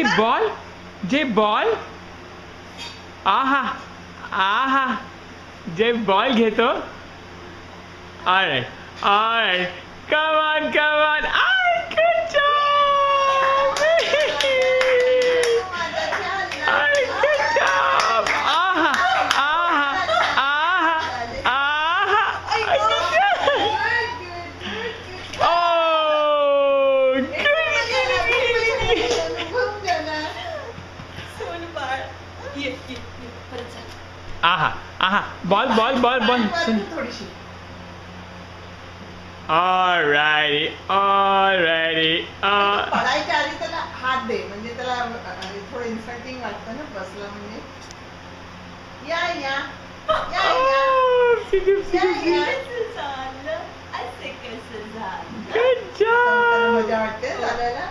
जे बॉल जे बॉल आहा आहा जे बॉल घेतो alright alright come on good job good job आहा आहा आहा आहा ओ आहा आहा ball ball ball ball alrighty alrighty पडायच्या आधी त्याला हात दे म्हणजे त्याला थोडं इन्सल्टिंग वाटतं ना बसला म्हणजे या या गुड जॉब मजा वाटते चालायला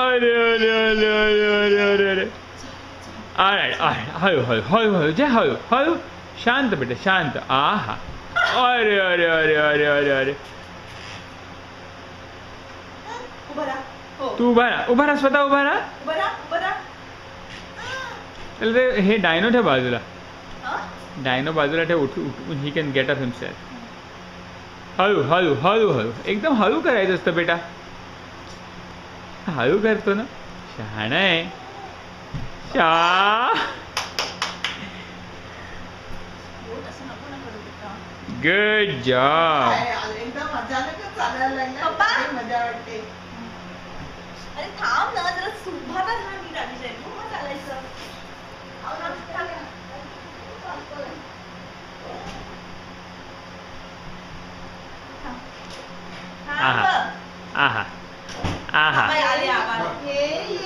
अरे अरे अरे अरे अरे अरे ऑलराइट ऑलराइट हळू हळू हळू हळू जे हळू हळू शांत बेटा शांत आहा अरे अरे अरे अरे अरे अरे तू उभा राहा स्वतः उभा राहा ते हे डायनो ठेव बाजूला डायनो बाजूला ठेव उठून he can get up himself हळू हळू हळू हळू एकदम हळू करायचं असतं बेटा हळू करतो ना शहाणा आहे गुड जॉब एकदम अचानकच चालायला लागलं मजा वाटते अरे थांब ना जरा सुभाना ना मी राणी जाईल मग चालायचं आहा आहा आहा आले आवाज